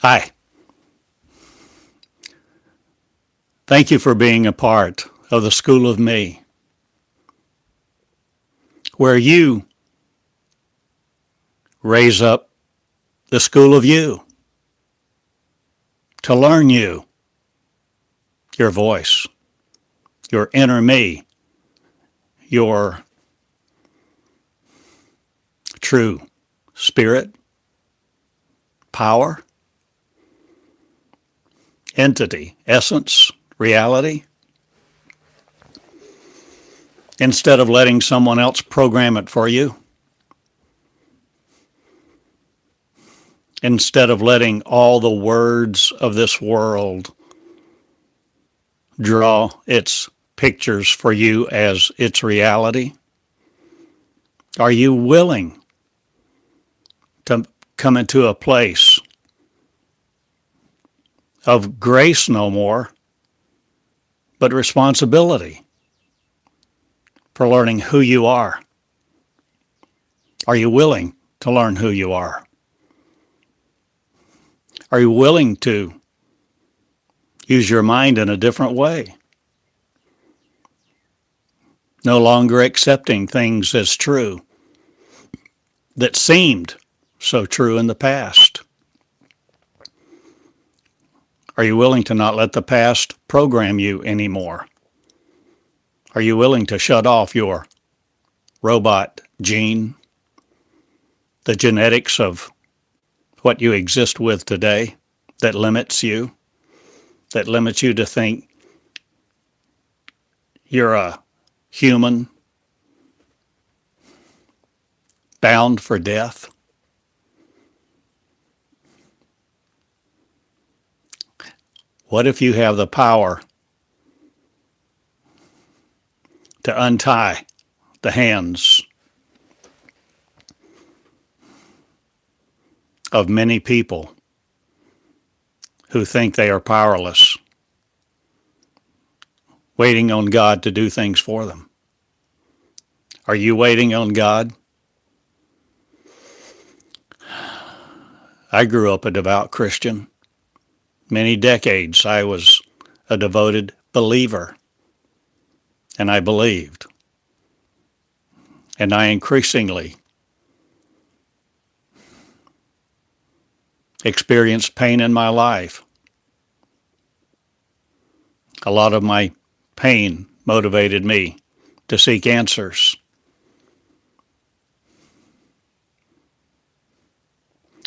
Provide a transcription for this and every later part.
Hi. Thank you for being a part of the School of Me, where you raise up the school of you to learn you, your voice, your inner me, your true spirit, power, entity, essence, reality, instead of letting someone else program it for you, instead of letting all the words of this world draw its pictures for you as its reality. Are you willing to come into a place of grace no more, but responsibility for learning who you are? Are you willing to learn who you are? Are you willing to use your mind in a different way? No longer accepting things as true that seemed so true in the past. Are you willing to not let the past program you anymore? Are you willing to shut off your robot gene, the genetics of what you exist with today that limits you to think you're a human bound for death? What if you have the power to untie the hands of many people who think they are powerless, waiting on God to do things for them? Are you waiting on God? I grew up a devout Christian. Many decades I was a devoted believer, and I believed. And I increasingly experienced pain in my life. A lot of my pain motivated me to seek answers.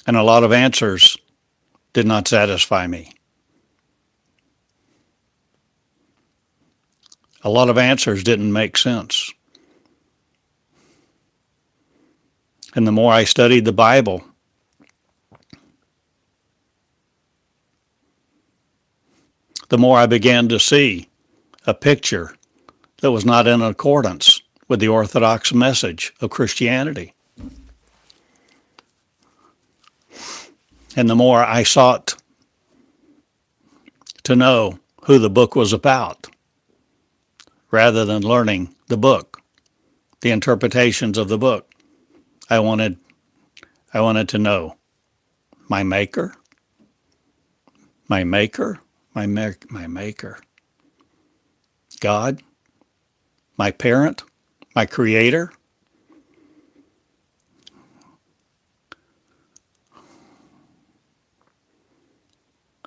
And a lot of answers did not satisfy me. A lot of answers didn't make sense. And the more I studied the Bible, the more I began to see a picture that was not in accordance with the orthodox message of Christianity. And the more I sought to know who the book was about, rather than learning the book, the interpretations of the book, I wanted to know my maker, my maker, my maker, God, my parent, my creator.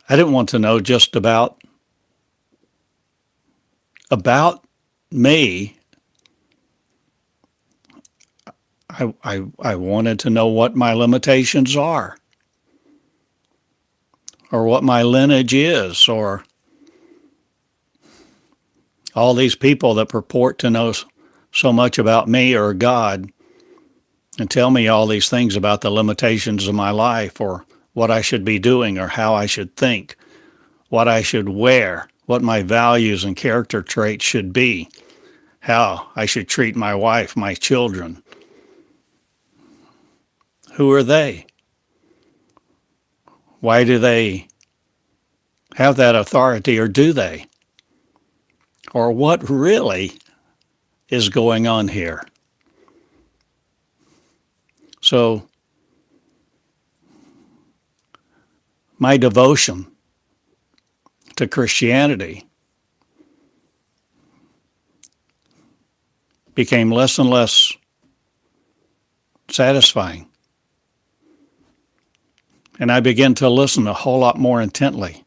I didn't want to know just about me. I wanted to know what my limitations are, or what my lineage is, or all these people that purport to know so much about me or God and tell me all these things about the limitations of my life, or what I should be doing, or how I should think, what I should wear, what my values and character traits should be, how I should treat my wife, my children. Who are they? Why do they have that authority, or do they? Or what really is going on here? So my devotion to Christianity became less and less satisfying. And I began to listen a whole lot more intently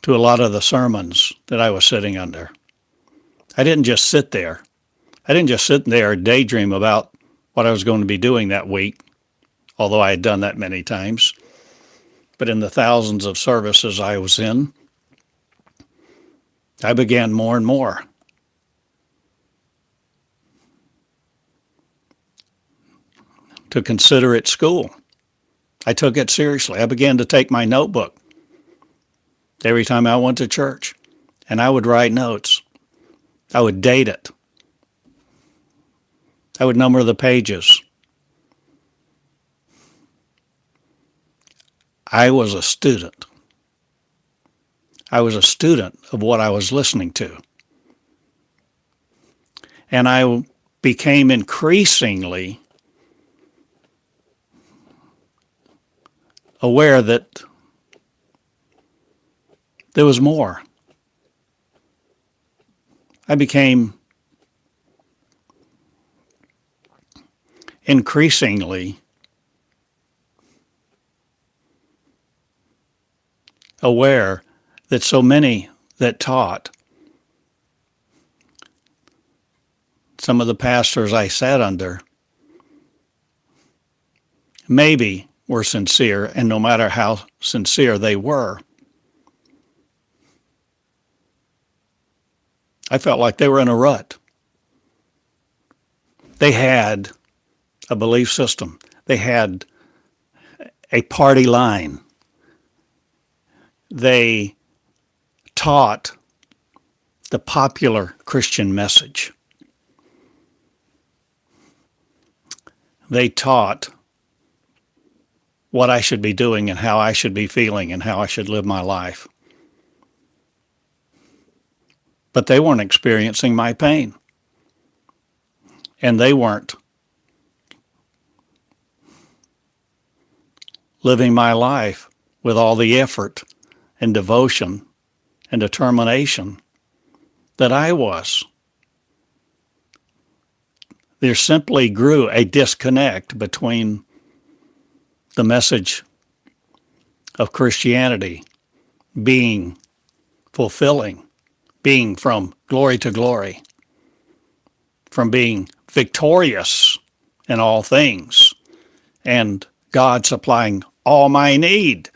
to a lot of the sermons that I was sitting under. I didn't just sit there. I didn't just sit there and daydream about what I was going to be doing that week, although I had done that many times. But in the thousands of services I was in, I began more and more to consider it school. I took it seriously. I began to take my notebook every time I went to church, and I would write notes. I would date it. I would number the pages. I was a student. I was a student of what I was listening to. And I became increasingly aware that there was more. I became increasingly aware that so many that taught, some of the pastors I sat under, maybe were sincere, and no matter how sincere they were, I felt like they were in a rut. They had a belief system. They had a party line. They taught the popular Christian message. They taught what I should be doing and how I should be feeling and how I should live my life. But they weren't experiencing my pain. And they weren't living my life with all the effort and devotion and determination that I was. There simply grew a disconnect between the message of Christianity being fulfilling, being from glory to glory, from being victorious in all things, and God supplying all my need,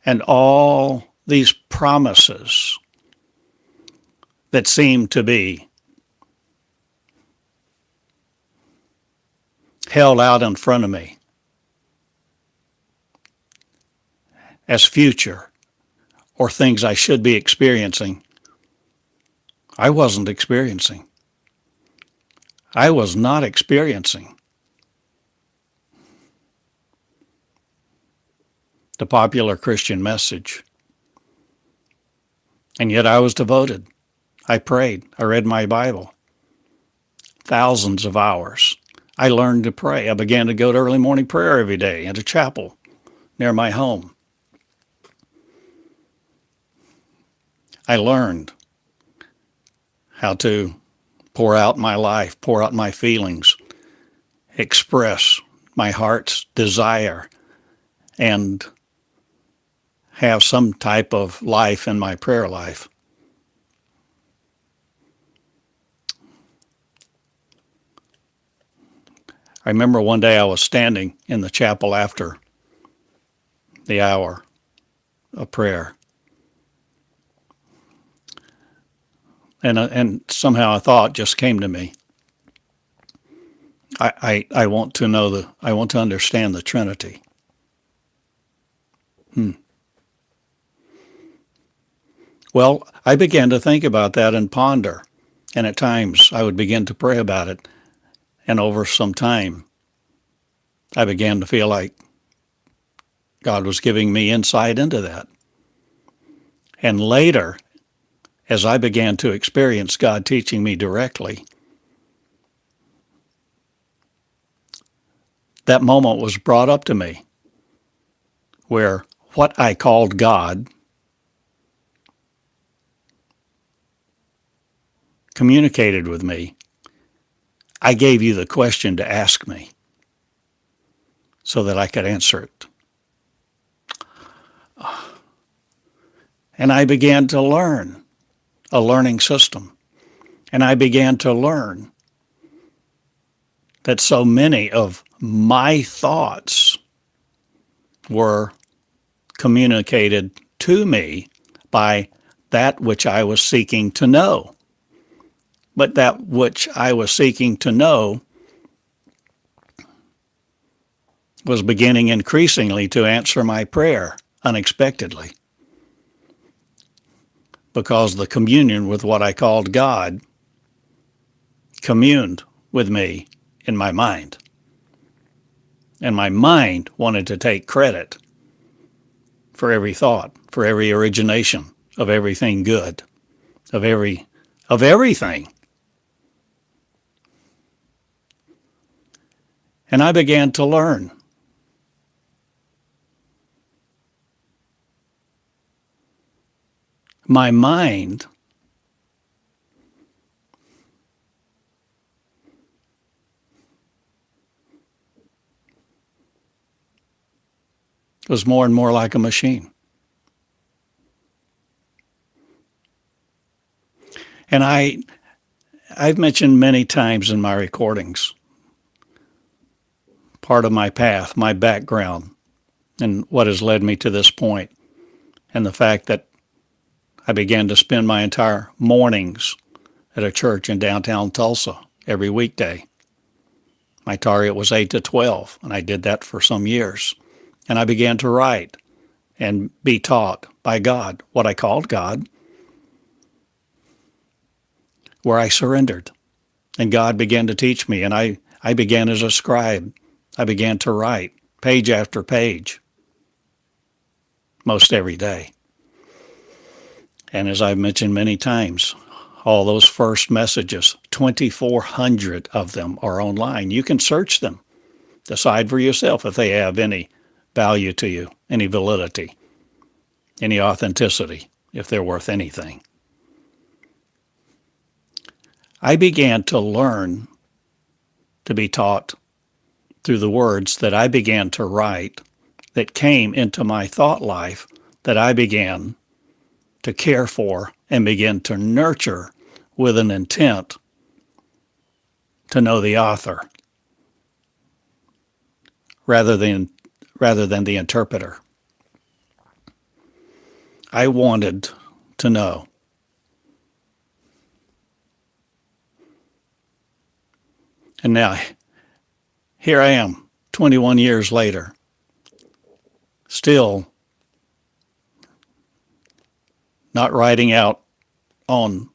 and all these promises that seem to be held out in front of me as future or things I should be experiencing, I wasn't experiencing. I was not experiencing the popular Christian message. And yet I was devoted. I prayed. I read my Bible. Thousands of hours. I learned to pray. I began to go to early morning prayer every day at a chapel near my home. I learned how to pour out my life, pour out my feelings, express my heart's desire, and have some type of life in my prayer life. I remember one day I was standing in the chapel after the hour of prayer. And somehow a thought just came to me. I want to I want to understand the Trinity. Well, I began to think about that and ponder. And at times I would begin to pray about it. And over some time, I began to feel like God was giving me insight into that. And later, as I began to experience God teaching me directly, that moment was brought up to me where what I called God communicated with me. I gave you the question to ask me so that I could answer it. And I began to learn a learning system. And I began to learn that so many of my thoughts were communicated to me by that which I was seeking to know. But that which I was seeking to know was beginning increasingly to answer my prayer unexpectedly, because the communion with what I called God communed with me in my mind. And my mind wanted to take credit for every thought, for every origination of everything good, of everything. And I began to learn. My mind was more and more like a machine. And I've mentioned many times in my recordings part of my path, my background, and what has led me to this point, and the fact that I began to spend my entire mornings at a church in downtown Tulsa every weekday. My target was 8 to 12, and I did that for some years. And I began to write and be taught by God what I called God, where I surrendered. And God began to teach me, and I began as a scribe. I began to write page after page, most every day. And as I've mentioned many times, all those first messages, 2,400 of them are online. You can search them. Decide for yourself if they have any value to you, any validity, any authenticity, if they're worth anything. I began to learn to be taught through the words that I began to write that came into my thought life, that I began to care for and begin to nurture with an intent to know the author rather than the interpreter. I wanted to know. And now, here I am, 21 years later, still not writing out on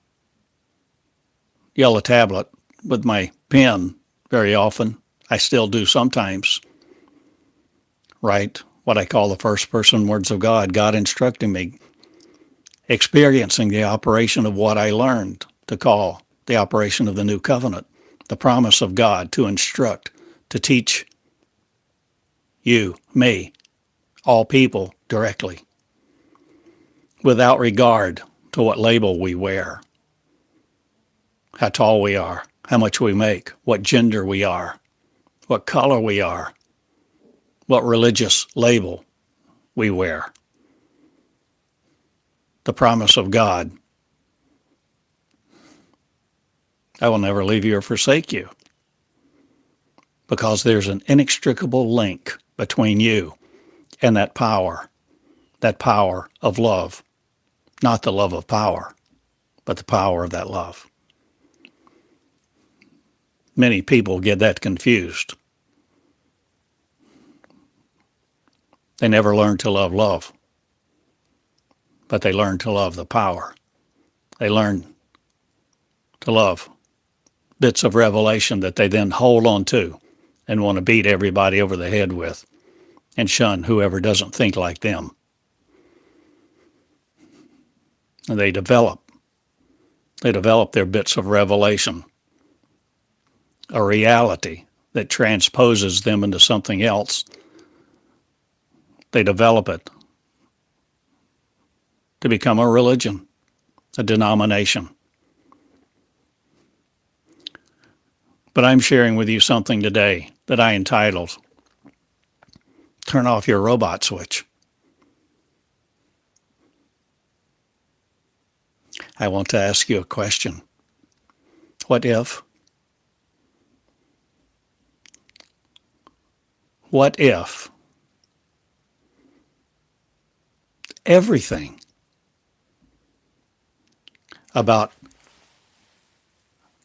yellow tablet with my pen very often. I still do sometimes write what I call the first person words of God, God instructing me, experiencing the operation of what I learned to call the operation of the new covenant, the promise of God to instruct, to teach you, me, all people directly, without regard to what label we wear, how tall we are, how much we make, what gender we are, what color we are, what religious label we wear. The promise of God. I will never leave you or forsake you, because there's an inextricable link between you and that power of love, not the love of power, but the power of that love. Many people get that confused. They never learn to love love, but they learn to love the power. They learn to love bits of revelation that they then hold on to and want to beat everybody over the head with and shun whoever doesn't think like them. And they develop their bits of revelation, a reality that transposes them into something else. They develop it to become a religion, a denomination. But I'm sharing with you something today that I entitled, Turn Off Your Robot Switch. I want to ask you a question. What if everything about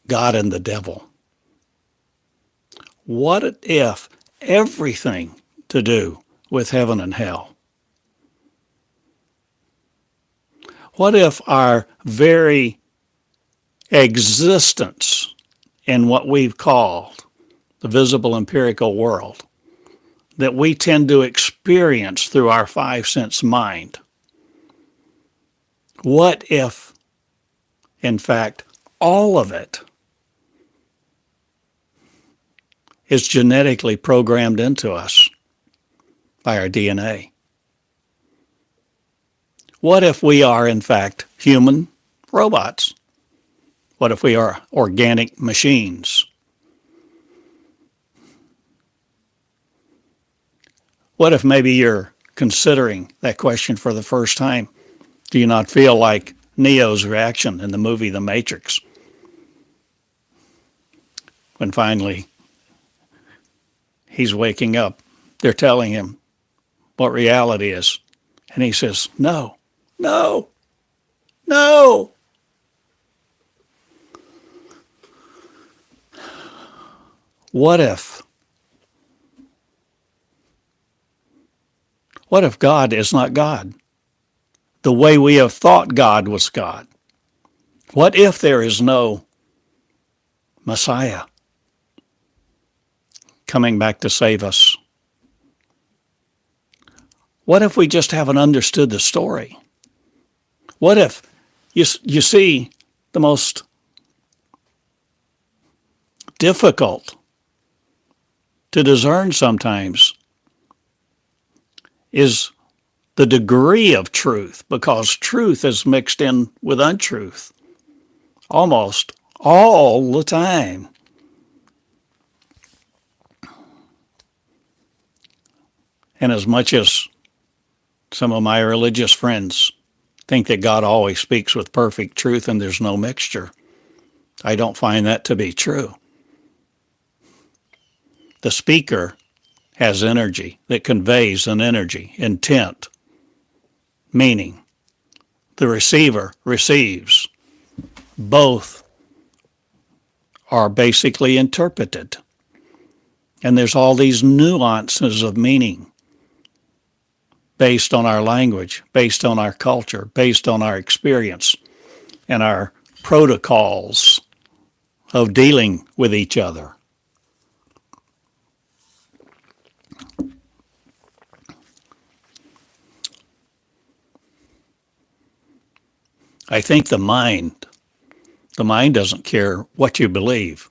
God and the devil, what if everything to do with heaven and hell, what if our very existence in what we've called the visible empirical world, that we tend to experience through our five-sense mind, what if, in fact, all of it is genetically programmed into us by our DNA? What if we are, in fact, human robots? What if we are organic machines? What if maybe you're considering that question for the first time? Do you not feel like Neo's reaction in the movie The Matrix, when finally he's waking up? They're telling him what reality is. And he says, no, no, no. What if God is not God, the way we have thought God was God? What if there is no Messiah coming back to save us? What if we just haven't understood the story? What if you see the most difficult to discern sometimes is the degree of truth, because truth is mixed in with untruth almost all the time. And as much as some of my religious friends think that God always speaks with perfect truth and there's no mixture, I don't find that to be true. The speaker has energy that conveys an energy, intent, meaning. The receiver receives. Both are basically interpreted. And there's all these nuances of meaning based on our language, based on our culture, based on our experience, and our protocols of dealing with each other. I think the mind doesn't care what you believe,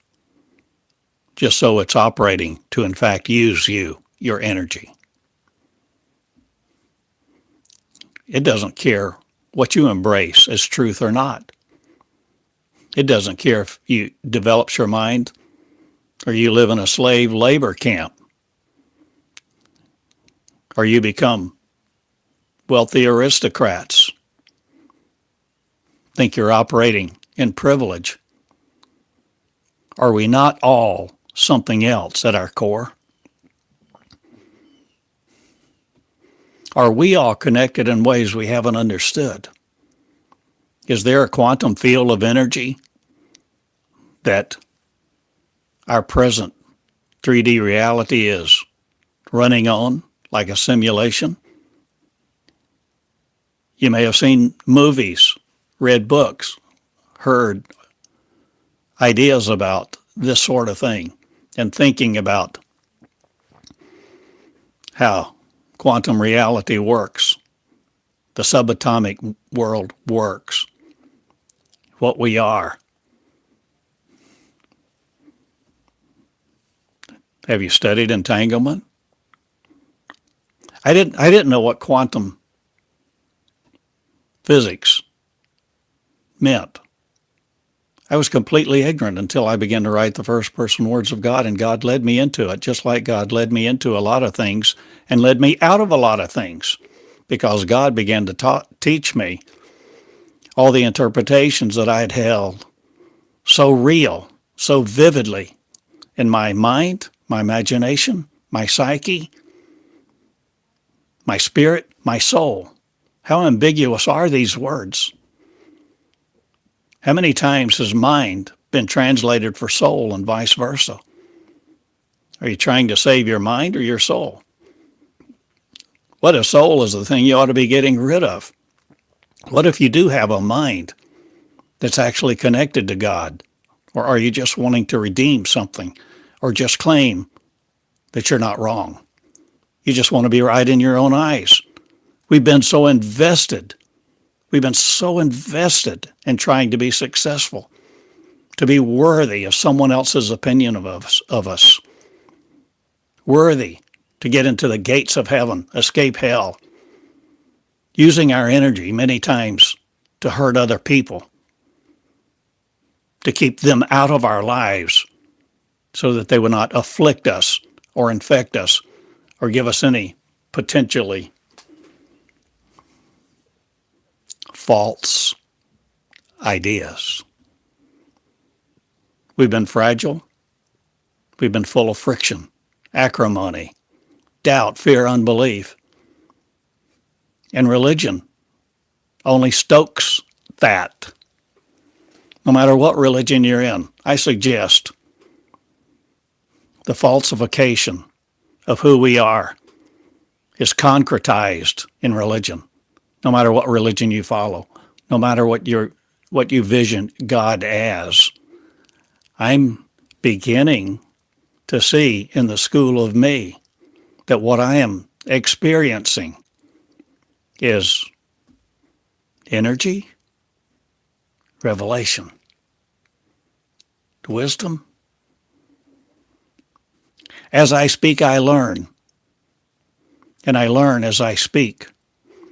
just so it's operating to, in fact, use you, your energy. It doesn't care what you embrace as truth or not. It doesn't care if you develop your mind or you live in a slave labor camp or you become wealthy aristocrats. Think you're operating in privilege. Are we not all something else at our core? Are we all connected in ways we haven't understood? Is there a quantum field of energy that our present 3D reality is running on like a simulation? You may have seen movies, read books, heard ideas about this sort of thing, and thinking about how quantum reality works, the subatomic world works, what we are. Have you studied entanglement? I didn't know what quantum physics meant. I was completely ignorant until I began to write the first person words of God, and God led me into it, just like God led me into a lot of things and led me out of a lot of things, because God began to teach me all the interpretations that I had held so real, so vividly in my mind, my imagination, my psyche, my spirit, my soul. How ambiguous are these words? How many times has mind been translated for soul and vice versa? Are you trying to save your mind or your soul? What if soul is the thing you ought to be getting rid of? What if you do have a mind that's actually connected to God? Or are you just wanting to redeem something or just claim that you're not wrong? You just want to be right in your own eyes. We've been so invested. We've been so invested in trying to be successful, to be worthy of someone else's opinion of us, worthy to get into the gates of heaven, escape hell, using our energy many times to hurt other people, to keep them out of our lives so that they would not afflict us or infect us or give us any potentially false ideas. We've been fragile. We've been full of friction, acrimony, doubt, fear, unbelief. And religion only stokes that. No matter what religion you're in, I suggest the falsification of who we are is concretized in religion. No matter what religion you follow, no matter what you vision God as. I'm beginning to see in the school of me that what I am experiencing is energy, revelation, wisdom. As I speak, I learn. And I learn as I speak.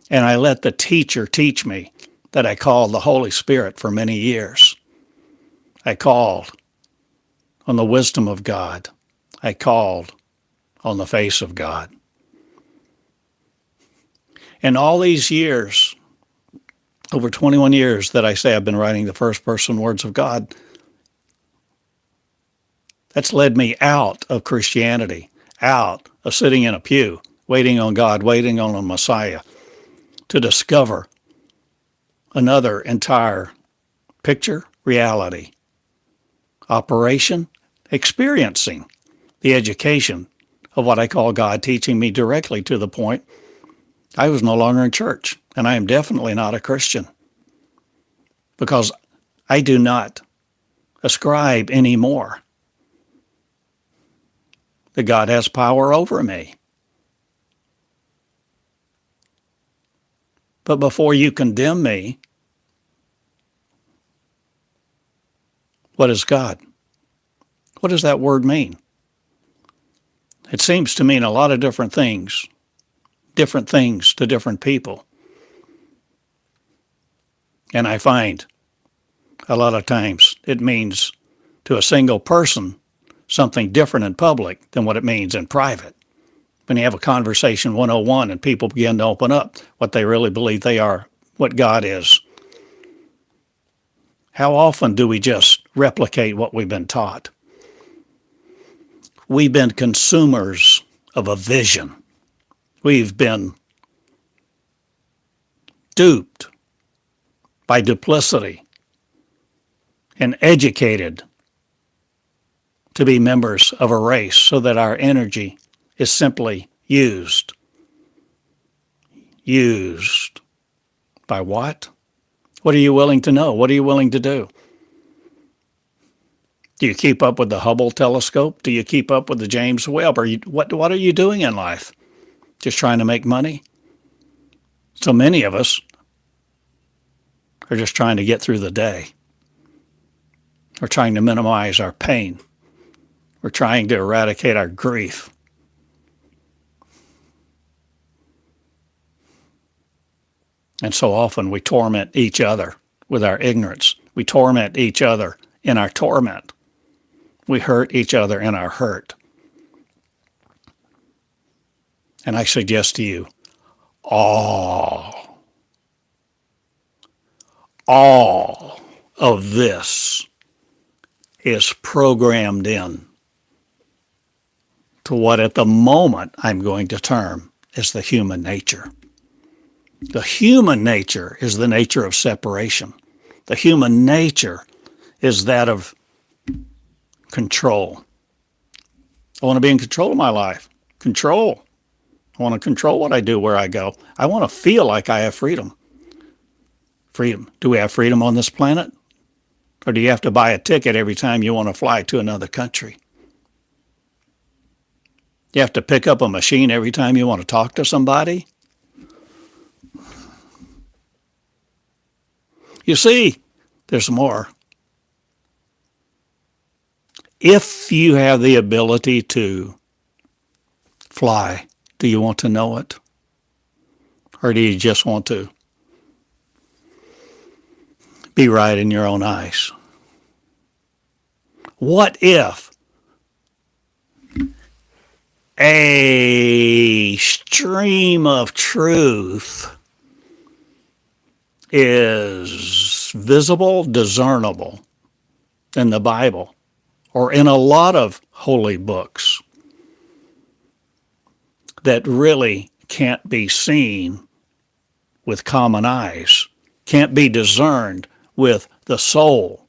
And I let the teacher teach me that I called the Holy Spirit for many years. I called on the wisdom of God. I called on the face of God. In all these years, over 21 years that I say I've been writing the first person words of God, that's led me out of Christianity, out of sitting in a pew, waiting on God, waiting on a Messiah, to discover another entire picture, reality, operation, experiencing the education of what I call God teaching me directly to the point I was no longer in church, and I am definitely not a Christian because I do not ascribe anymore that God has power over me. But before you condemn me, what is God? What does that word mean? It seems to mean a lot of different things to different people. And I find a lot of times it means to a single person something different in public than what it means in private. When you have a conversation 101 and people begin to open up what they really believe they are, what God is. How often do we just replicate what we've been taught? We've been consumers of a vision. We've been duped by duplicity and educated to be members of a race so that our energy is simply used. Used by what? What are you willing to know? What are you willing to do? Do you keep up with the Hubble telescope? Do you keep up with the James Webb? What are you doing in life? Just trying to make money? So many of us are just trying to get through the day. We're trying to minimize our pain. We're trying to eradicate our grief. And so often we torment each other with our ignorance. We torment each other in our torment. We hurt each other in our hurt. And I suggest to you, all of this is programmed in to what at the moment I'm going to term as the human nature. The human nature is the nature of separation. The human nature is that of control. I want to be in control of my life. Control. I want to control what I do, where I go. I want to feel like I have freedom. Freedom. Do we have freedom on this planet? Or do you have to buy a ticket every time you want to fly to another country? You have to pick up a machine every time you want to talk to somebody? You see, there's more. If you have the ability to fly, do you want to know it? Or do you just want to be right in your own eyes? What if a stream of truth is visible, discernible in the Bible or in a lot of holy books that really can't be seen with common eyes, can't be discerned with the soul?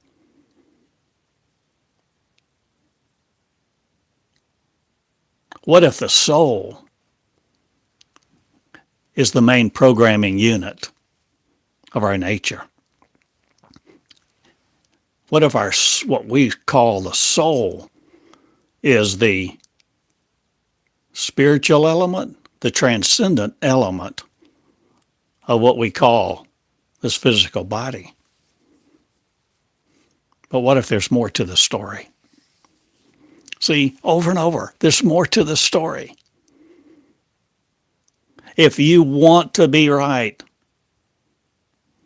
What if the soul is the main programming unit of our nature? What if what we call the soul is the spiritual element, the transcendent element of what we call this physical body? But what if there's more to the story? See, over and over, there's more to the story. If you want to be right,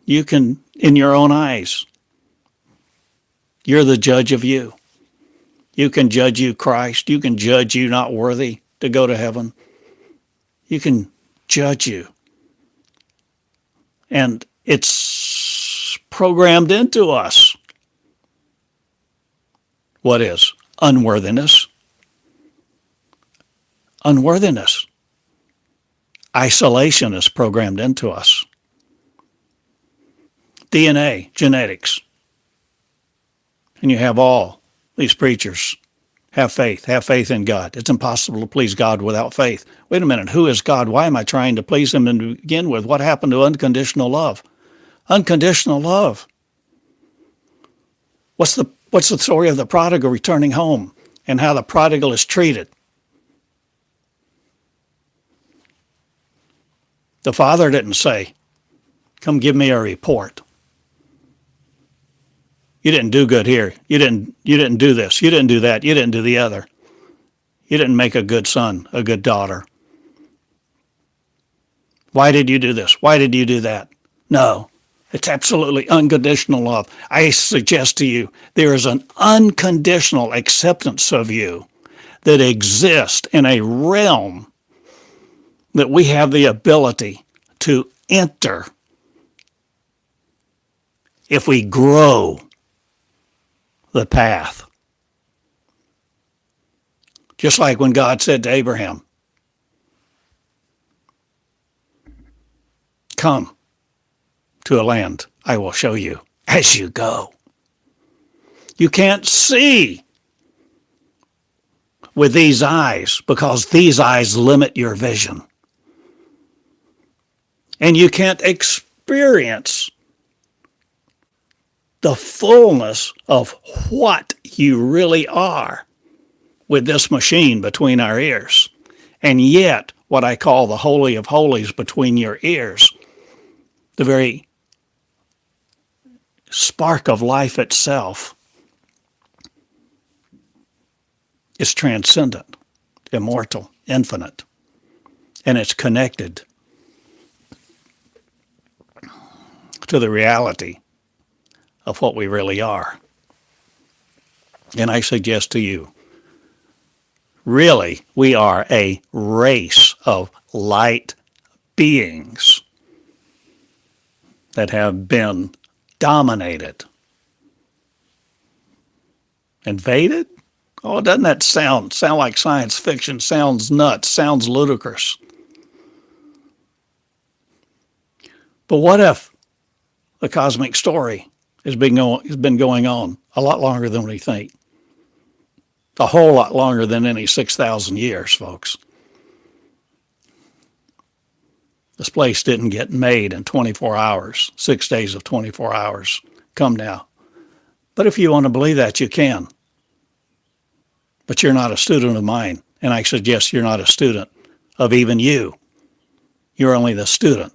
you can, in your own eyes, you're the judge of you. You can judge you, Christ. You can judge you not worthy to go to heaven. You can judge you. And it's programmed into us. What is? Unworthiness. Unworthiness. Isolation is programmed into us. DNA, genetics. And you have all these preachers. Have faith in God. It's impossible to please God without faith. Wait a minute, who is God? Why am I trying to please him to begin with? What happened to unconditional love? Unconditional love. What's the story of the prodigal returning home and how the prodigal is treated? The father didn't say, "Come give me a report. You didn't do good here. You didn't do this. You didn't do that. You didn't do the other. You didn't make a good son, a good daughter. Why did you do this? Why did you do that?" No, it's absolutely unconditional love. I suggest to you there is an unconditional acceptance of you that exists in a realm that we have the ability to enter if we grow the path. Just like when God said to Abraham, "Come to a land I will show you as you go." You can't see with these eyes because these eyes limit your vision. And you can't experience the fullness of what you really are with this machine between our ears. And yet, what I call the Holy of Holies between your ears, the very spark of life itself, It's transcendent, immortal, infinite, and it's connected to the reality of what we really are. And I suggest to you, really, we are a race of light beings that have been dominated. Invaded? Oh, doesn't that sound like science fiction? Sounds nuts, sounds ludicrous. But what if the cosmic story has been going on a lot longer than we think? A whole lot longer than any 6,000 years, folks. This place didn't get made in 24 hours, 6 days of 24 hours. Come now. But if you want to believe that, you can. But you're not a student of mine, and I suggest you're not a student of even you. You're only the student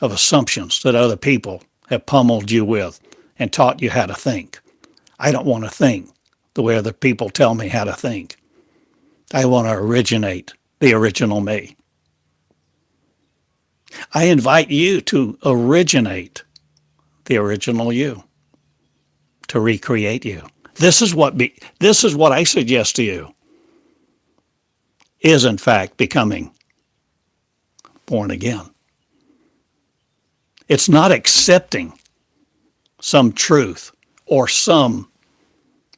of assumptions that other people have pummeled you with and taught you how to think. I don't want to think the way other people tell me how to think. I want to originate the original me. I invite you to originate the original you, to recreate you. This is what I suggest to you is in fact becoming born again. It's not accepting some truth or some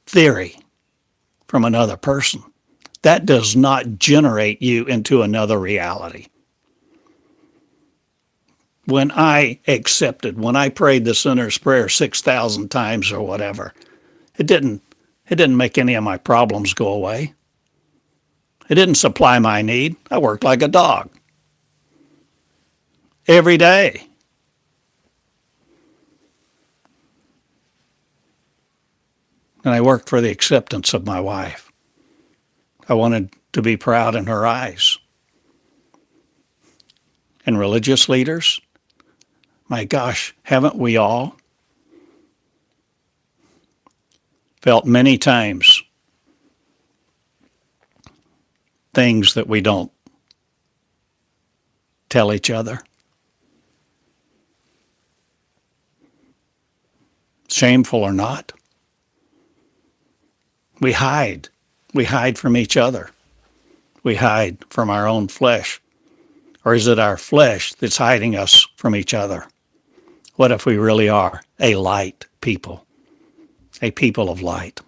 theory from another person. That does not generate you into another reality. When I prayed the sinner's prayer 6,000 times or whatever, it didn't make any of my problems go away. It didn't supply my need. I worked like a dog every day. And I worked for the acceptance of my wife. I wanted to be proud in her eyes. And religious leaders, my gosh, haven't we all felt many times things that we don't tell each other? Shameful or not? We hide. We hide from each other. We hide from our own flesh. Or is it our flesh that's hiding us from each other? What if we really are a light people, a people of light?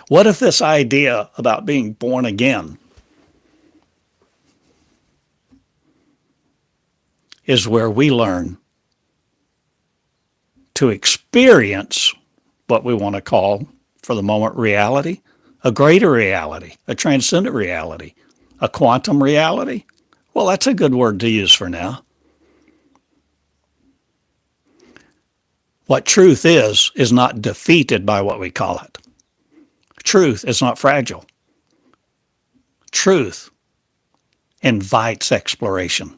What if this idea about being born again is where we learn to experience what we want to call, for the moment, reality, a greater reality, a transcendent reality, a quantum reality? Well, that's a good word to use for now. What truth is not defeated by what we call it. Truth is not fragile. Truth invites exploration.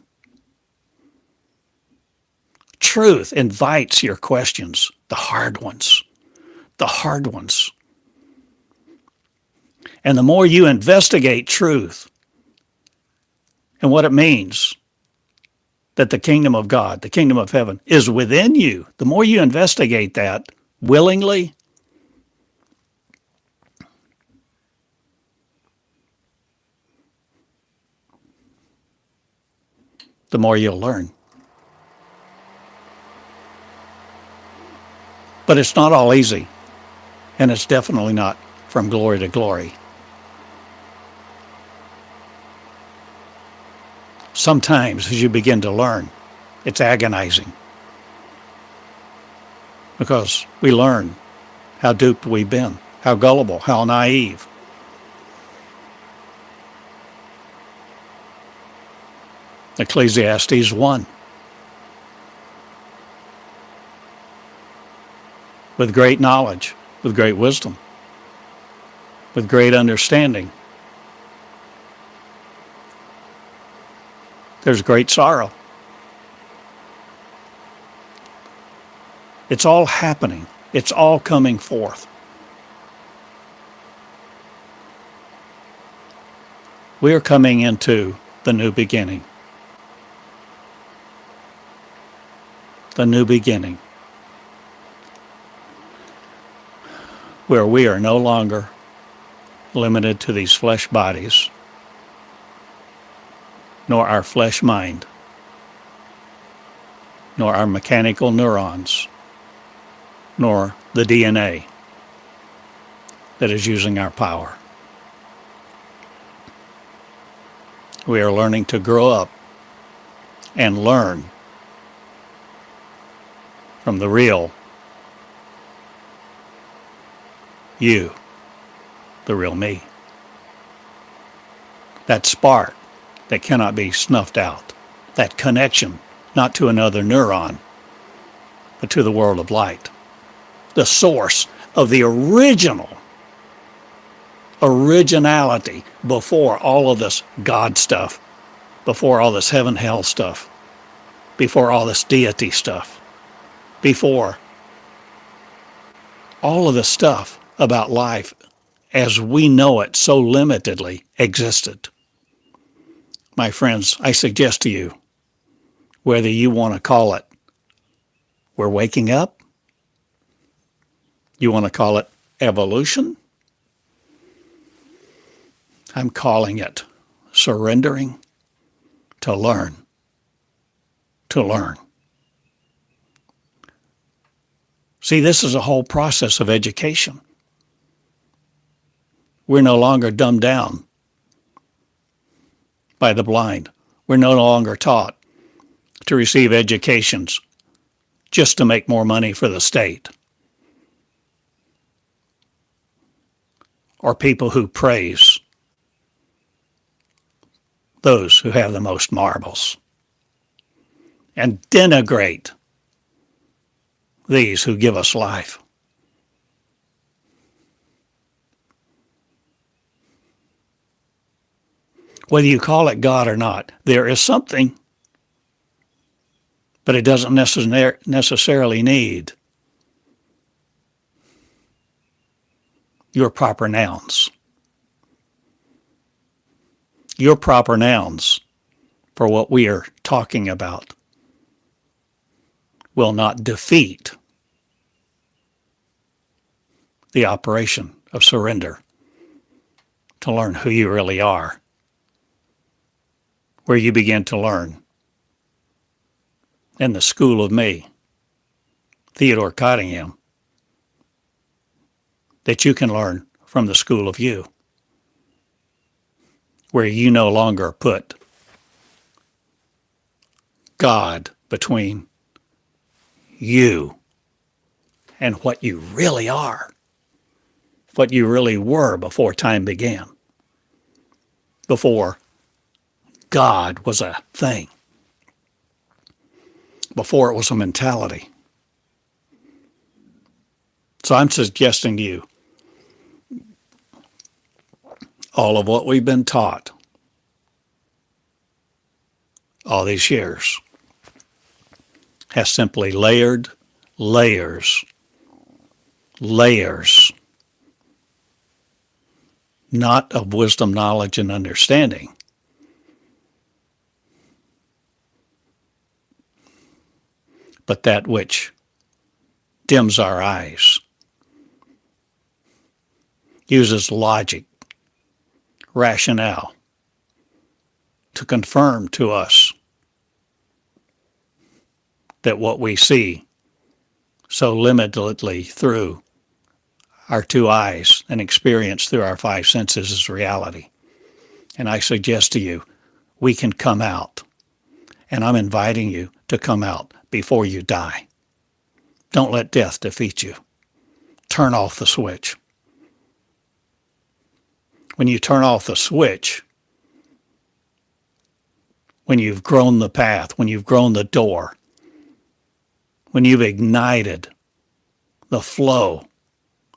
Truth invites your questions, the hard ones. The hard ones. And the more you investigate truth and what it means that the kingdom of God, the kingdom of heaven, is within you, the more you investigate that willingly, the more you'll learn. But it's not all easy, and it's definitely not from glory to glory. Sometimes as you begin to learn, it's agonizing, because we learn how duped we've been, how gullible, how naive. Ecclesiastes 1. With great knowledge, with great wisdom, with great understanding, there's great sorrow. It's all happening. It's all coming forth. We are coming into the new beginning. The new beginning. Where we are no longer limited to these flesh bodies, nor our flesh mind, nor our mechanical neurons, nor the DNA that is using our power. We are learning to grow up and learn from the real you, the real me. That spark that cannot be snuffed out. That connection, not to another neuron, but to the world of light. The source of the originality before all of this God stuff, before all this heaven hell stuff, before all this deity stuff, before all of the stuff about life as we know it so limitedly existed. My friends, I suggest to you, whether you want to call it we're waking up, you want to call it evolution, I'm calling it surrendering to learn. To learn. See, this is a whole process of education. We're no longer dumbed down by the blind. We're no longer taught to receive educations just to make more money for the state. Or people who praise those who have the most marbles and denigrate these who give us life. Whether you call it God or not, there is something, but it doesn't necessarily need your proper nouns. Your proper nouns for what we are talking about will not defeat the operation of surrender to learn who you really are, where you begin to learn in the school of me, Theodore Cottingham, that you can learn from the school of you, where you no longer put God between you and what you really are, what you really were before time began, before God was a thing, before it was a mentality. So I'm suggesting to you, all of what we've been taught all these years has simply layered layers, not of wisdom, knowledge, and understanding, but that which dims our eyes, uses logic, rationale to confirm to us that what we see so limitedly through our two eyes and experience through our five senses is reality. And I suggest to you, we can come out. And I'm inviting you to come out before you die. Don't let death defeat you. Turn off the switch. When you turn off the switch, when you've grown the path, when you've grown the door, when you've ignited the flow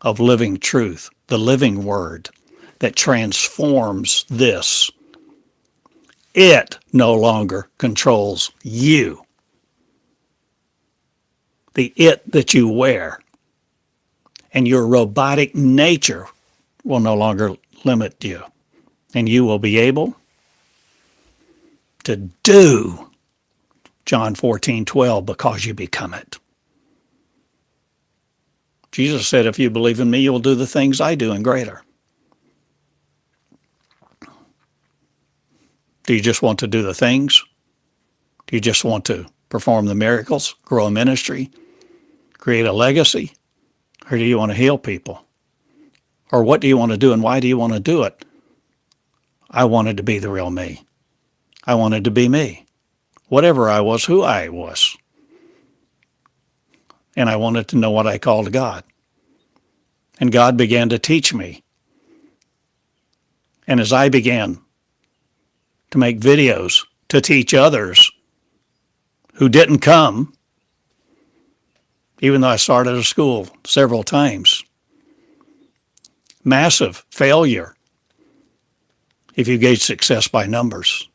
of living truth, the living word that transforms this, it no longer controls you. The it that you wear and your robotic nature will no longer limit you And you will be able to do John 14:12 because you become it. Jesus said, if you believe in me, you will do the things I do and greater. Do you just want to do the things? Do you just want to perform the miracles, grow a ministry, create a legacy? Or do you want to heal people? Or what do you want to do and why do you want to do it? I wanted to be the real me. I wanted to be me. Whatever I was, who I was. And I wanted to know what I called God. And God began to teach me. And as I began to make videos to teach others who didn't come, even though I started a school several times, massive failure if you gauge success by numbers.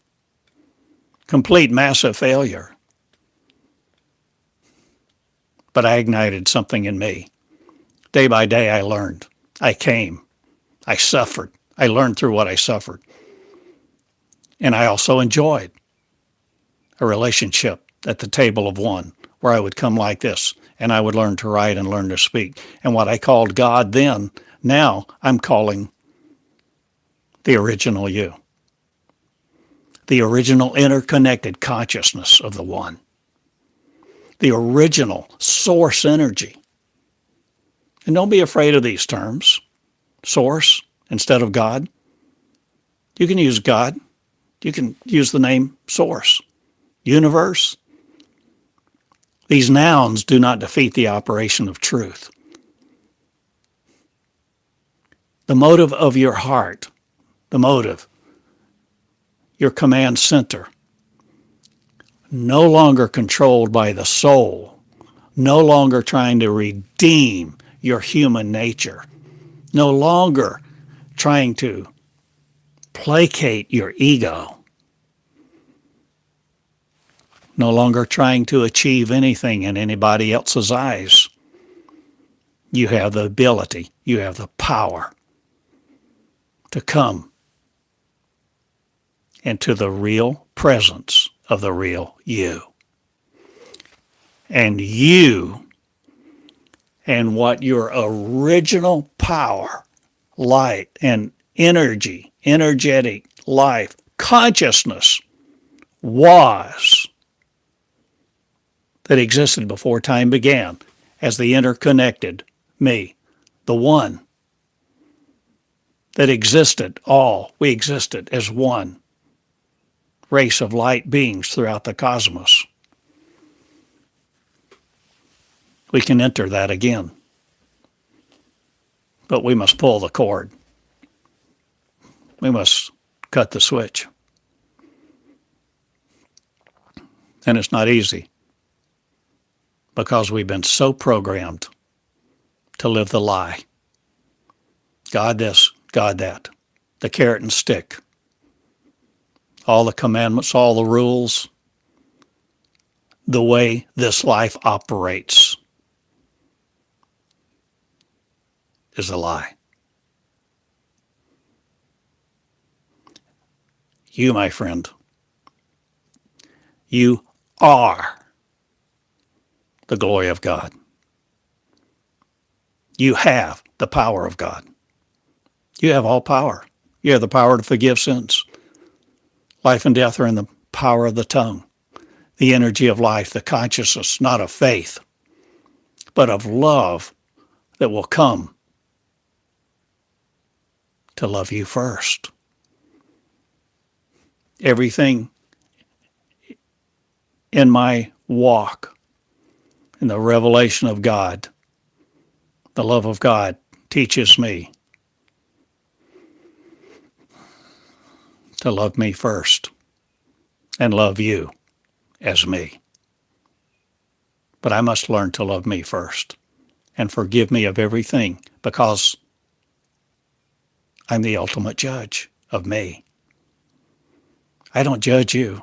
Complete massive failure. But I ignited something in me. Day by day I learned. I came. I suffered. I learned through what I suffered. And I also enjoyed a relationship at the table of one where I would come like this and I would learn to write and learn to speak. And what I called God then, now I'm calling the original you. The original interconnected consciousness of the one. The original source energy. And don't be afraid of these terms. Source instead of God. You can use God. You can use the name source. Universe. These nouns do not defeat the operation of truth. The motive of your heart, the motive, your command center, no longer controlled by the soul, no longer trying to redeem your human nature, no longer trying to placate your ego, no longer trying to achieve anything in anybody else's eyes. You have the ability, you have the power to come into the real presence of the real you. And you and what your original power, light, and energy, energetic life, consciousness was that existed before time began as the interconnected me, the one that existed all. We existed as one race of light beings throughout the cosmos. We can enter that again. But we must pull the cord. We must cut the switch. And it's not easy because we've been so programmed to live the lie. God this, God that. The carrot and stick. All the commandments, all the rules. The way this life operates is a lie. You, my friend, you are the glory of God. You have the power of God. You have all power. You have the power to forgive sins. Life and death are in the power of the tongue. The energy of life, the consciousness, not of faith, but of love that will come to love you first. Everything in my walk, in the revelation of God, the love of God teaches me to love me first and love you as me. But I must learn to love me first and forgive me of everything because I'm the ultimate judge of me. I don't judge you.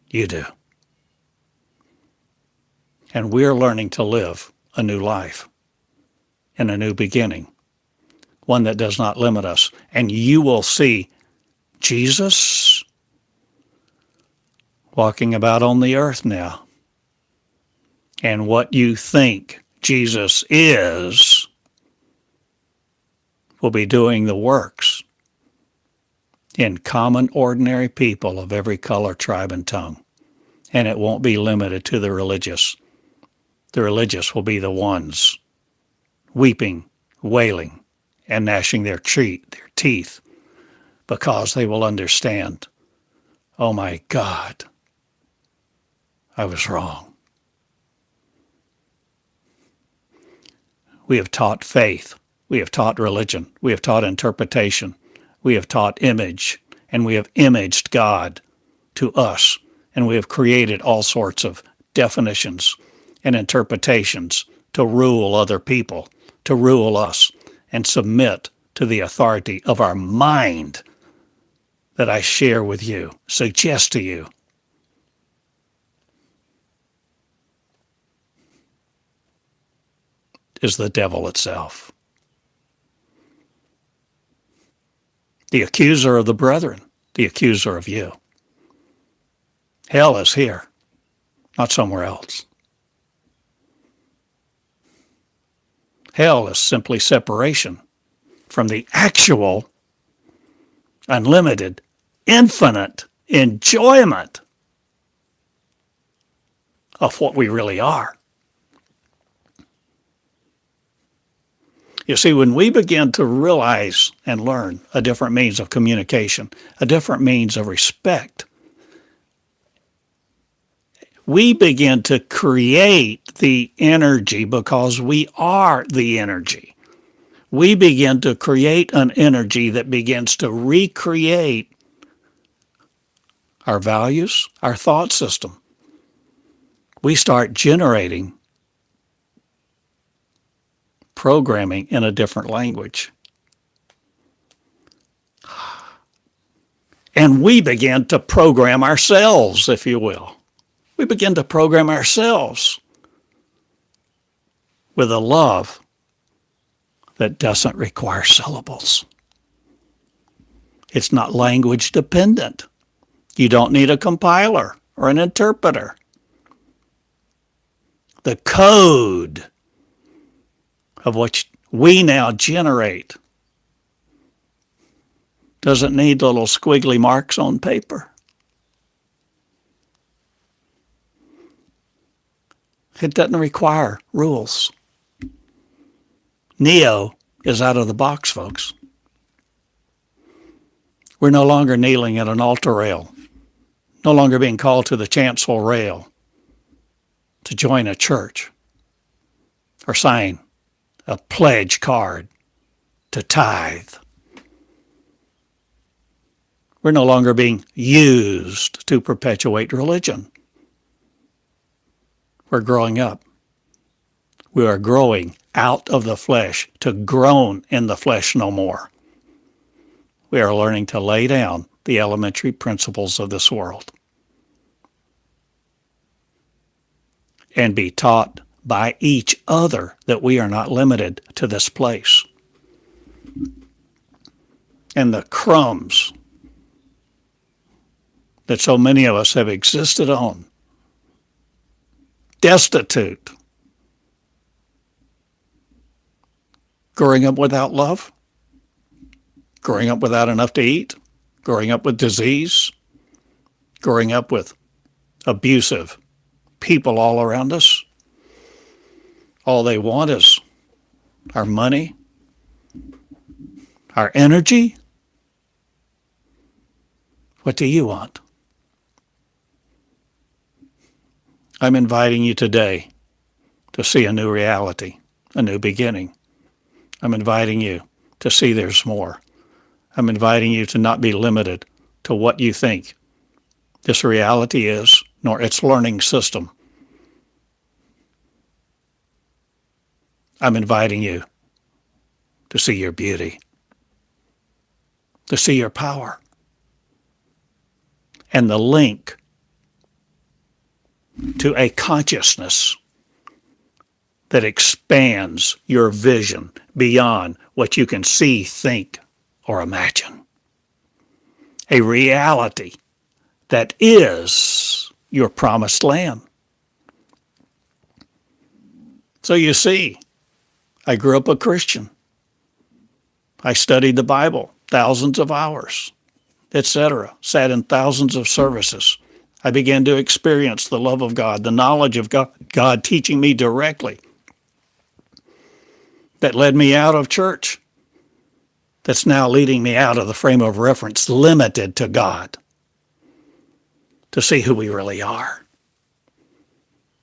You do. And we're learning to live a new life. in a new beginning, one that does not limit us. And you will see Jesus walking about on the earth now. And what you think Jesus is will be doing the works in common, ordinary people of every color, tribe, and tongue. And it won't be limited to the religious. The religious will be the ones weeping, wailing, and gnashing their teeth, because they will understand, oh my God, I was wrong. We have taught faith. We have taught religion. We have taught interpretation. We have taught image. And we have imaged God to us. And we have created all sorts of definitions and interpretations to rule other people, to rule us, and submit to the authority of our mind that I share with you, suggest to you. Is the devil itself. The accuser of the brethren, the accuser of you. Hell is here, not somewhere else. Hell is simply separation from the actual, unlimited, infinite enjoyment of what we really are. You see, when we begin to realize and learn a different means of communication, a different means of respect, we begin to create the energy because we are the energy. We begin to create an energy that begins to recreate our values, our thought system. We start generating programming in a different language. And we begin to program ourselves, if you will. We begin to program ourselves with a love that doesn't require syllables. It's not language dependent. You don't need a compiler or an interpreter. The code of what we now generate doesn't need little squiggly marks on paper. It doesn't require rules. Neo is out of the box, folks. We're no longer kneeling at an altar rail, no longer being called to the chancel rail to join a church or sign a pledge card to tithe. We're no longer being used to perpetuate religion. We're growing up. We are growing out of the flesh to groan in the flesh no more. We are learning to lay down the elementary principles of this world and be taught by each other that we are not limited to this place. And the crumbs that so many of us have existed on, destitute, growing up without love, growing up without enough to eat, growing up with disease, growing up with abusive people all around us. All they want is our money, our energy. What do you want? I'm inviting you today to see a new reality, a new beginning. I'm inviting you to see there's more. I'm inviting you to not be limited to what you think this reality is, nor its learning system. I'm inviting you to see your beauty, to see your power, and the link to a consciousness that expands your vision beyond what you can see, think, or imagine. A reality that is your promised land. So you see, I grew up a Christian. I studied the Bible, thousands of hours, etc., sat in thousands of services. I began to experience the love of God, the knowledge of God teaching me directly. That led me out of church. That's now leading me out of the frame of reference limited to God to see who we really are.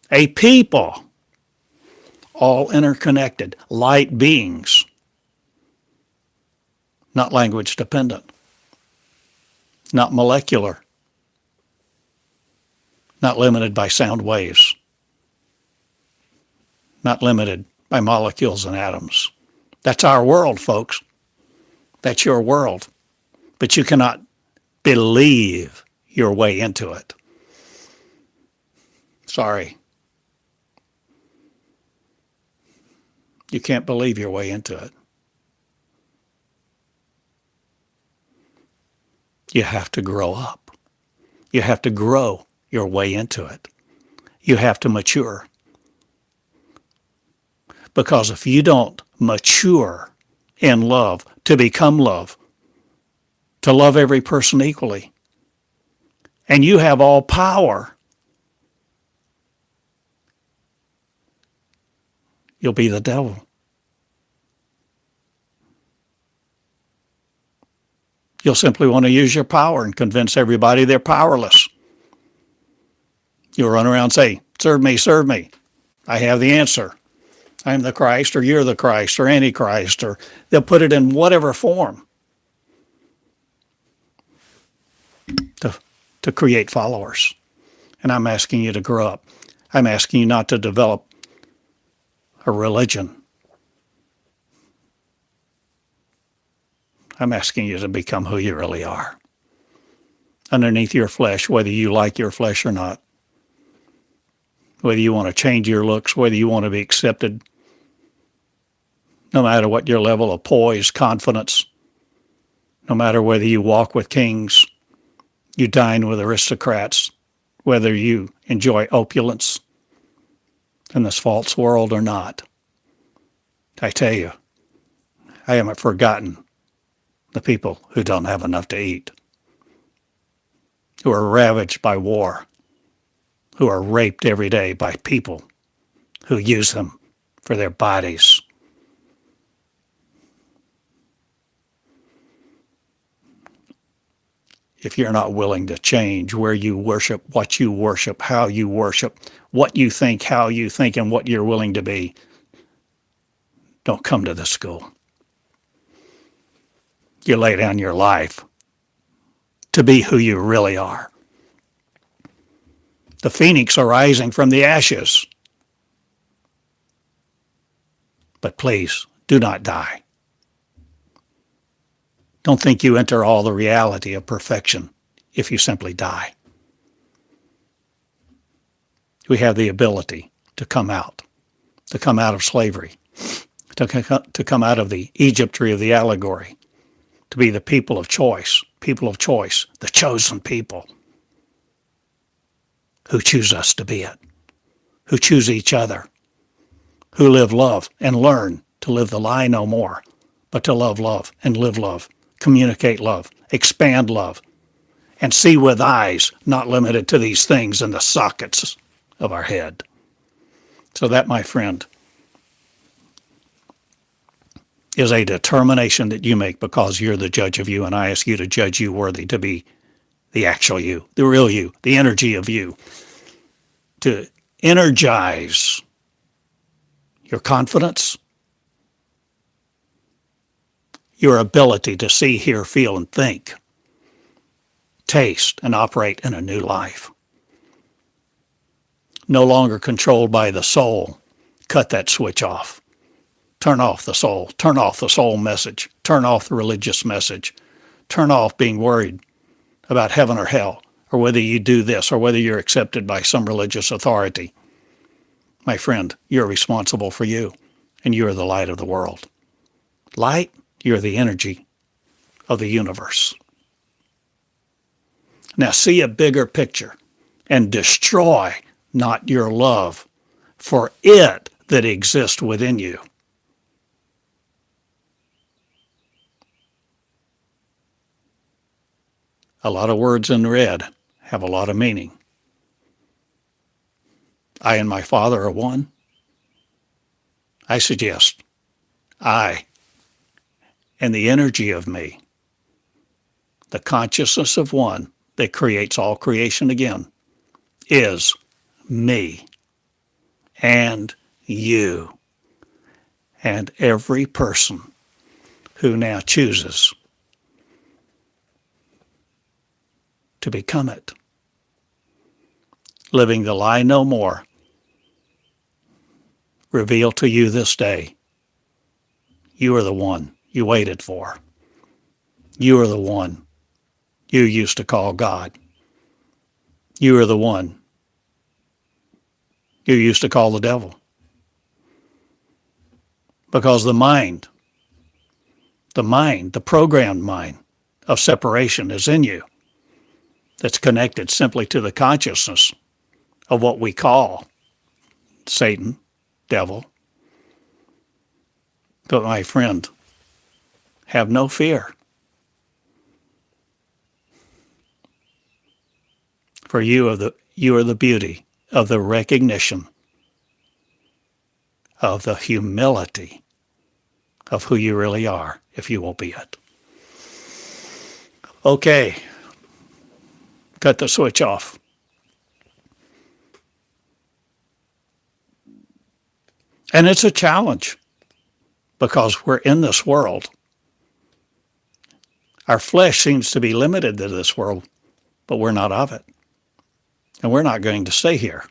A people, all interconnected, light beings, not language dependent, not molecular, not limited by sound waves, not limited by molecules and atoms. That's our world, folks. That's your world. But you cannot believe your way into it. Sorry. You can't believe your way into it. You have to grow up. You have to grow your way into it. You have to mature. Because if you don't mature in love, to become love, to love every person equally, and you have all power, you'll be the devil. You'll simply want to use your power and convince everybody they're powerless. You'll run around and say, serve me, serve me. I have the answer. I'm the Christ, or you're the Christ, or Antichrist, or they'll put it in whatever form to create followers. And I'm asking you to grow up. I'm asking you not to develop a religion. I'm asking you to become who you really are. Underneath your flesh, whether you like your flesh or not. Whether you want to change your looks, whether you want to be accepted, no matter what your level of poise, confidence, no matter whether you walk with kings, you dine with aristocrats, whether you enjoy opulence in this false world or not. I tell you, I haven't forgotten the people who don't have enough to eat, who are ravaged by war, who are raped every day by people who use them for their bodies. If you're not willing to change where you worship, what you worship, how you worship, what you think, how you think, and what you're willing to be, don't come to the school. You lay down your life to be who you really are. The phoenix arising from the ashes. But please, do not die. Don't think you enter all the reality of perfection if you simply die. We have the ability to come out of slavery, to come out of the Egyptry of the allegory, to be the people of choice, the chosen people who choose us to be it, who choose each other, who live love and learn to live the lie no more, but to love and live love, communicate love, expand love, and see with eyes not limited to these things in the sockets of our head. So that, my friend, is a determination that you make because you're the judge of you, and I ask you to judge you worthy to be the actual you, the real you, the energy of you, to energize your confidence, your ability to see, hear, feel, and think, taste, and operate in a new life. No longer controlled by the soul. Cut that switch off. Turn off the soul. Turn off the soul message. Turn off the religious message. Turn off being worried about heaven or hell, or whether you do this, or whether you're accepted by some religious authority. My friend, you're responsible for you, and you are the light of the world. Light, you're the energy of the universe. Now see a bigger picture and destroy not your love for it that exists within you. A lot of words in red have a lot of meaning. I and my Father are one. I suggest I and the energy of me, the consciousness of one that creates all creation again, is me and you and every person who now chooses to become it. Living the lie no more, reveal to you this day, you are the one you waited for. You are the one you used to call God. You are the one you used to call the devil. Because the mind, the programmed mind of separation is in you. That's connected simply to the consciousness of what we call Satan, devil. But my friend, have no fear. For you are the beauty of the recognition of the humility of who you really are, if you will be it. Okay, cut the switch off. And it's a challenge because we're in this world. Our flesh seems to be limited to this world, but we're not of it. And we're not going to stay here,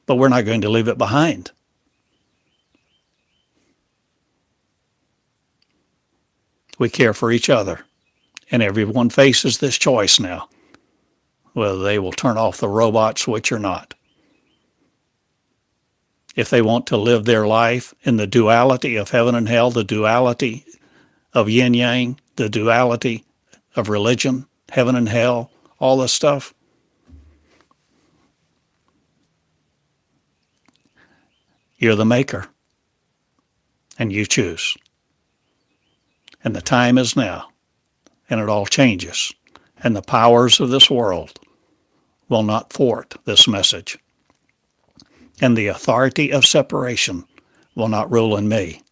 but we're not going to leave it behind. We care for each other, and everyone faces this choice now, whether they will turn off the robot switch or not. If they want to live their life in the duality of heaven and hell, the duality of yin-yang, the duality of religion, heaven and hell, all this stuff, you're the maker, and you choose. And the time is now, and it all changes, and the powers of this world will not thwart this message. And the authority of separation will not rule in me.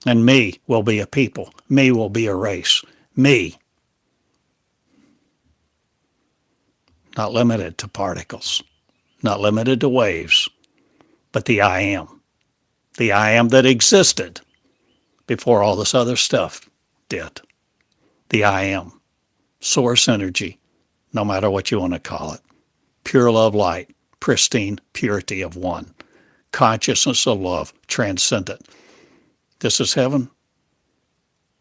And me will be a people. Me will be a race. Me. Not limited to particles. Not limited to waves. But the I am. The I am that existed before all this other stuff did. The I am. Source energy. No matter what you want to call it. Pure love light. Pristine purity of one, consciousness of love, transcendent. This is heaven.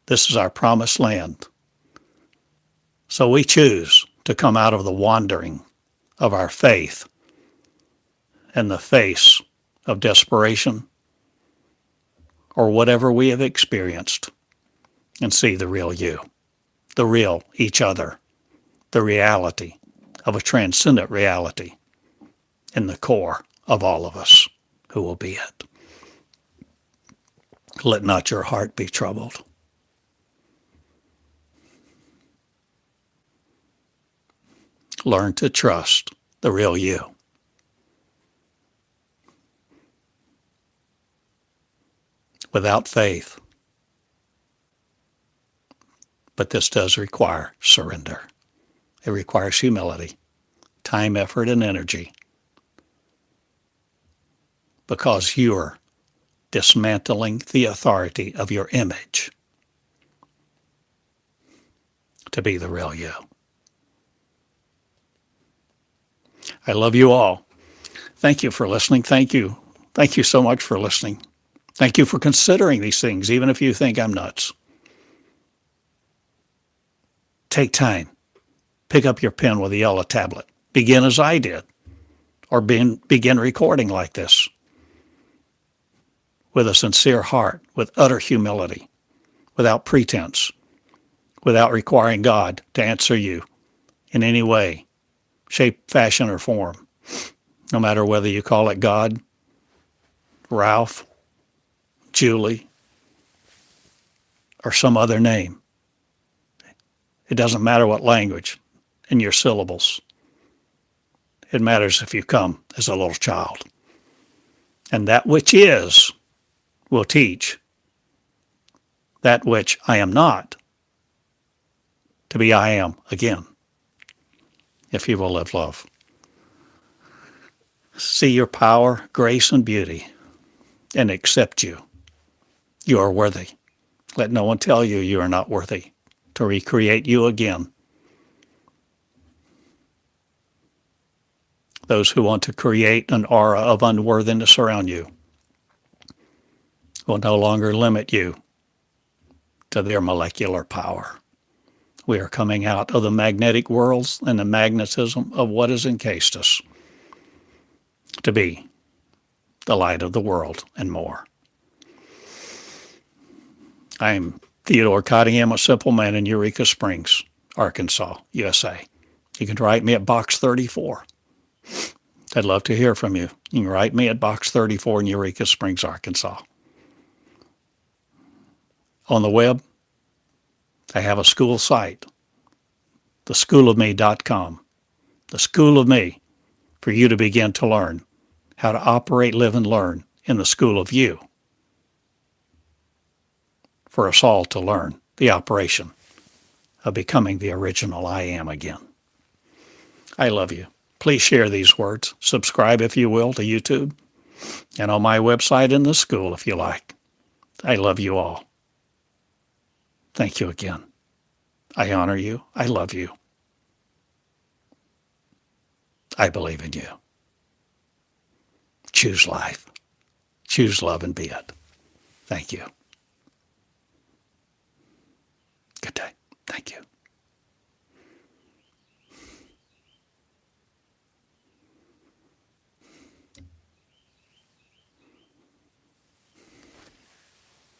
This is our promised land. So we choose to come out of the wandering of our faith in the face of desperation or whatever we have experienced and see the real you, the real each other, the reality of a transcendent reality in the core of all of us who will be it. Let not your heart be troubled. Learn to trust the real you. Without faith, but this does require surrender. It requires humility, time, effort, and energy. Because you're dismantling the authority of your image to be the real you. I love you all. Thank you for listening. Thank you. Thank you so much for listening. Thank you for considering these things, even if you think I'm nuts. Take time. Pick up your pen with a yellow tablet. Begin as I did, or begin recording like this with a sincere heart, with utter humility, without pretense, without requiring God to answer you in any way, shape, fashion, or form, no matter whether you call it God, Ralph, Julie, or some other name. It doesn't matter what language in your syllables. It matters if you come as a little child. And that which is will teach that which I am not to be I am again, if you will live love. See your power, grace, and beauty, and accept you. You are worthy. Let no one tell you you are not worthy to recreate you again. Those who want to create an aura of unworthiness around you will no longer limit you to their molecular power. We are coming out of the magnetic worlds and the magnetism of what has encased us to be the light of the world and more. I am Theodore Cottingham, a simple man in Eureka Springs, Arkansas, USA. You can write me at Box 34. I'd love to hear from you. You can write me at Box 34 in Eureka Springs, Arkansas. On the web, I have a school site, theschoolofme.com. The School of Me, for you to begin to learn how to operate, live, and learn in the school of you. For us all to learn the operation of becoming the original I am again. I love you. Please share these words. Subscribe, if you will, to YouTube and on my website in the school, if you like. I love you all. Thank you again. I honor you. I love you. I believe in you. Choose life. Choose love and be it. Thank you. Good day. Thank you.